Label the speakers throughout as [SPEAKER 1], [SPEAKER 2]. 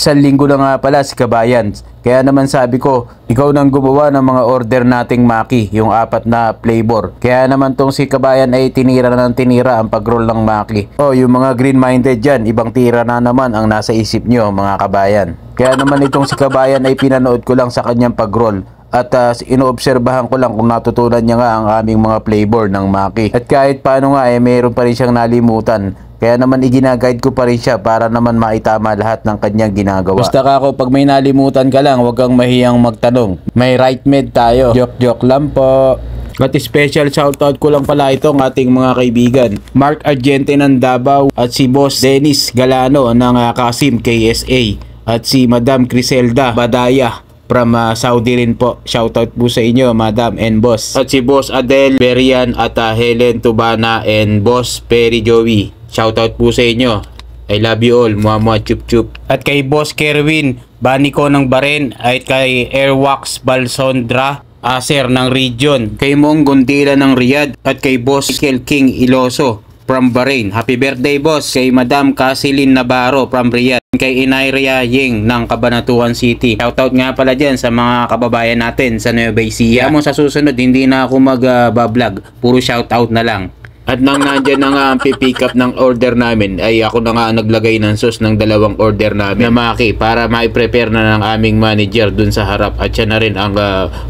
[SPEAKER 1] 1 linggo na nga pala si Kabayan. Kaya naman sabi ko, ikaw nang gumawa ng mga order nating Maki, yung 4 na flavor. Kaya naman tong si Kabayan ay tinira ng tinira ang pag-roll ng Maki. O yung mga green-minded dyan, ibang tira na naman ang nasa isip nyo mga kabayan. Kaya naman itong si Kabayan ay pinanood ko lang sa kanyang pag-roll. At inoobserbahan ko lang kung natutunan niya nga ang aming mga flavor ng Maki. At kahit paano nga mayroon pa rin siyang nalimutan. Kaya naman iginaguide ko pa rin siya para naman maitama lahat ng kanyang ginagawa. Basta ka ako, pag may nalimutan ka lang, huwag kang mahiyang magtanong. May right med tayo. Joke lang po. At special shoutout ko lang pala itong ating mga kaibigan. Mark Argente ng Davao at si Boss Dennis Galano ng Kasim KSA. At si Madam Criselda Badaya from Saudi rin po. Shoutout po sa inyo, Madam and Boss. At si Boss Adel Berian at Helen Tubana and Boss Perry Joey. Shoutout po sa inyo. I love you all. Muamua chup chup. At kay Boss Kerwin Baniko ng Baren. At kay Airwax Balsondra Aser ng Region. Kay Mong Gondila ng Riyadh. At kay Boss Michael King Iloso from Bahrain. Happy birthday boss. Kay Madam Casilin Navarro from Riyadh. Kay Inayria Ying ng Cabanatuan City. Shoutout nga pala dyan sa mga kababayan natin sa Nueva Ecija. Mo sa susunod, hindi na ako mag-vlog. Puro shoutout na lang. At nang nandyan na nga ang pipick up ng order namin, ay ako na nga naglagay ng sauce ng 2 order namin na Maki para ma-prepare na ng aming manager dun sa harap at siya na rin ang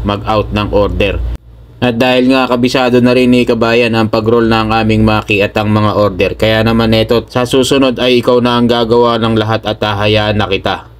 [SPEAKER 1] mag-out ng order. At dahil nga kabisado na rin ni Kabayan ang pag-roll ng aming Maki at ang mga order, kaya naman neto sa susunod ay ikaw na ang gagawa ng lahat at hayaan na kita.